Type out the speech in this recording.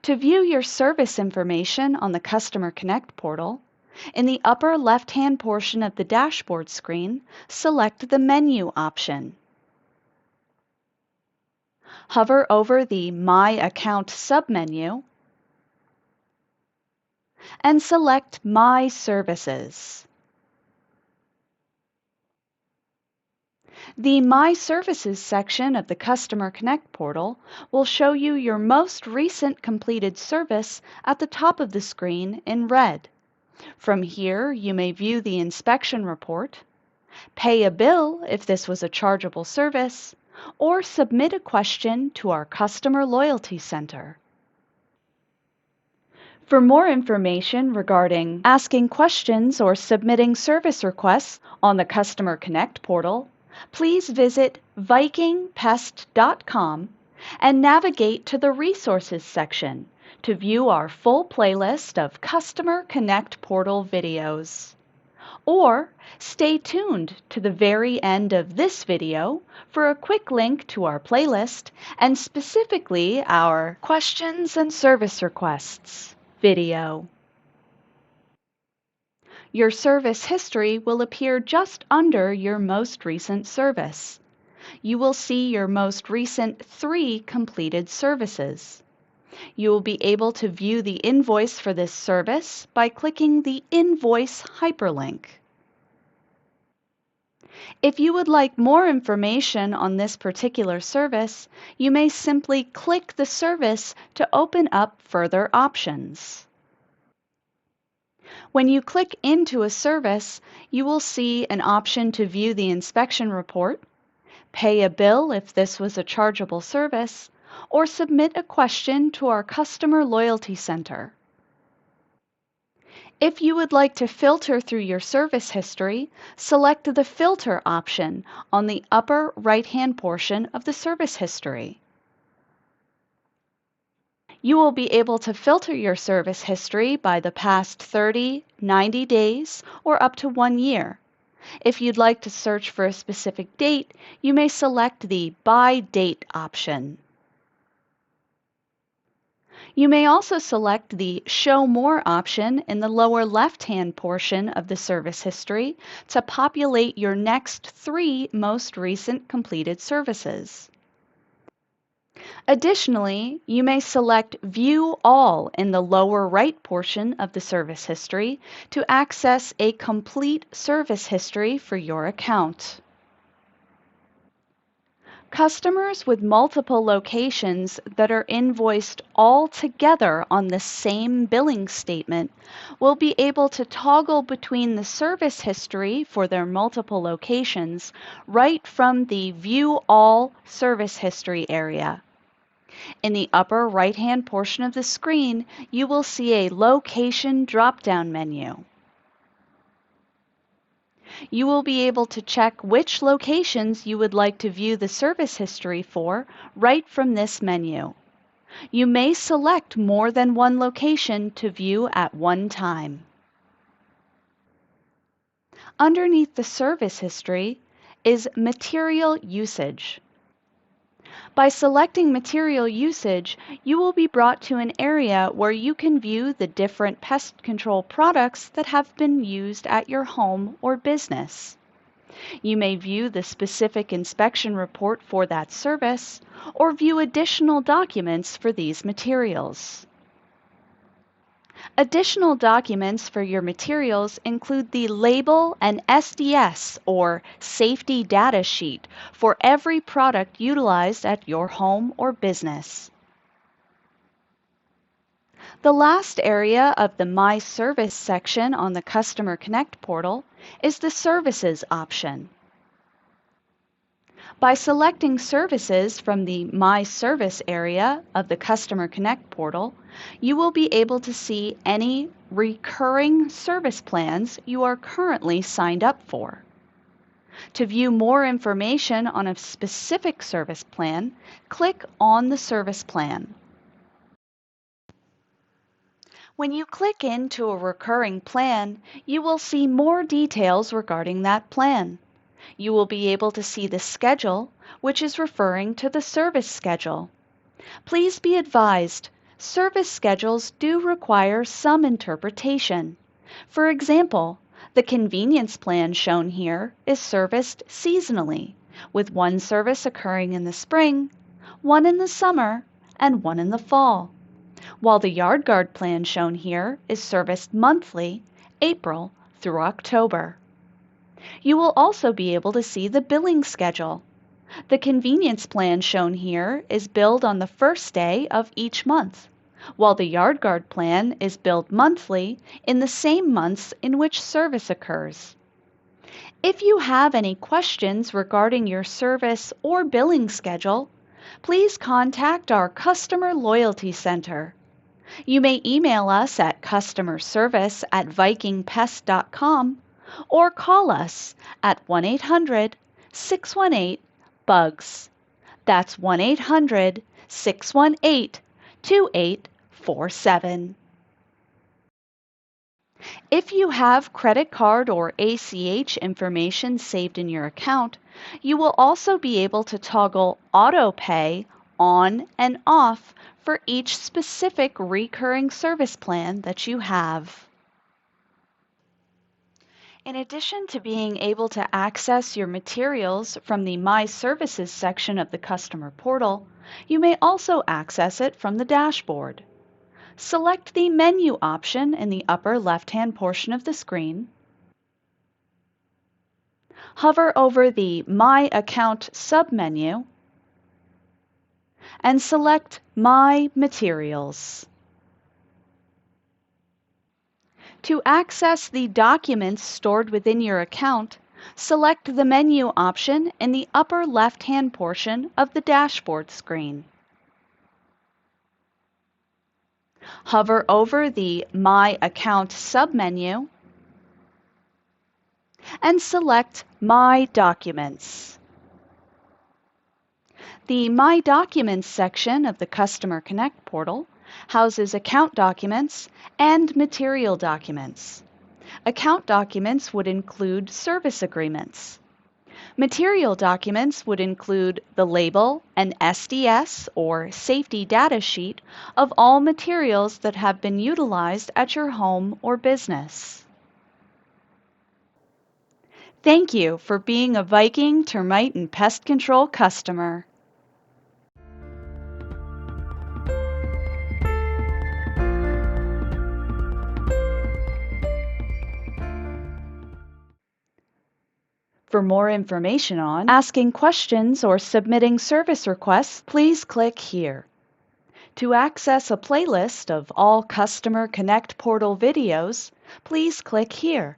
To view your service information on the CustomerConnect portal, in the upper left-hand portion of the dashboard screen, select the Menu option. Hover over the My Account submenu and select My Services. The My Services section of the CustomerConnect portal will show you your most recent completed service at the top of the screen in red. From here, you may view the inspection report, pay a bill if this was a chargeable service, or submit a question to our Customer Loyalty Center. For more information regarding asking questions or submitting service requests on the CustomerConnect portal, please visit vikingpest.com and navigate to the Resources section to view our full playlist of CustomerConnect portal videos. Or stay tuned to the very end of this video for a quick link to our playlist and specifically our Questions and Service Requests video. Your service history will appear just under your most recent service. You will see your most recent 3 completed services. You will be able to view the invoice for this service by clicking the Invoice hyperlink. If you would like more information on this particular service, you may simply click the service to open up further options. When you click into a service, you will see an option to view the inspection report, pay a bill if this was a chargeable service, or submit a question to our Customer Loyalty Center. If you would like to filter through your service history, select the Filter option on the upper right-hand portion of the service history. You will be able to filter your service history by the past 30, 90 days, or up to 1 year. If you'd like to search for a specific date, you may select the By Date option. You may also select the Show More option in the lower left-hand portion of the service history to populate your next 3 most recent completed services. Additionally, you may select View All in the lower right portion of the service history to access a complete service history for your account. Customers with multiple locations that are invoiced all together on the same billing statement will be able to toggle between the service history for their multiple locations right from the View All Service History area. In the upper right-hand portion of the screen, you will see a Location drop-down menu. You will be able to check which locations you would like to view the service history for right from this menu. You may select more than one location to view at one time. Underneath the service history is Material Usage. By selecting Material Usage, you will be brought to an area where you can view the different pest control products that have been used at your home or business. You may view the specific inspection report for that service or view additional documents for these materials. Additional documents for your materials include the label and SDS, or Safety Data Sheet, for every product utilized at your home or business. The last area of the My Service section on the CustomerConnect portal is the Services option. By selecting Services from the My Service area of the CustomerConnect portal, you will be able to see any recurring service plans you are currently signed up for. To view more information on a specific service plan, click on the service plan. When you click into a recurring plan, you will see more details regarding that plan. You will be able to see the schedule, which is referring to the service schedule. Please be advised, Service schedules do require some interpretation. For example, the convenience plan shown here is serviced seasonally, with one service occurring in the spring, one in the summer, and one in the fall, while the Yard Guard plan shown here is serviced monthly, April through October. You will also be able to see the billing schedule. The convenience plan shown here is billed on the first day of each month, while the Yard Guard plan is billed monthly in the same months in which service occurs. If you have any questions regarding your service or billing schedule, please contact our Customer Loyalty Center. You may email us at customerservice@vikingpest.com or call us at 1-800-618-BUGS. That's 1-800-618-2847. If you have credit card or ACH information saved in your account, you will also be able to toggle auto pay on and off for each specific recurring service plan that you have. In addition to being able to access your materials from the My Services section of the customer portal, you may also access it from the dashboard. Select the Menu option in the upper left-hand portion of the screen. Hover over the My Account submenu and select My Materials. To access the documents stored within your account, select the Menu option in the upper left-hand portion of the dashboard screen. Hover over the My Account submenu and select My Documents. The My Documents section of the CustomerConnect portal houses account documents and material documents. Account documents would include service agreements. Material documents would include the label and SDS or safety data sheet of all materials that have been utilized at your home or business. Thank you for being a Viking Termite and Pest Control customer. For more information on asking questions or submitting service requests, please click here. To access a playlist of all CustomerConnect portal videos, please click here.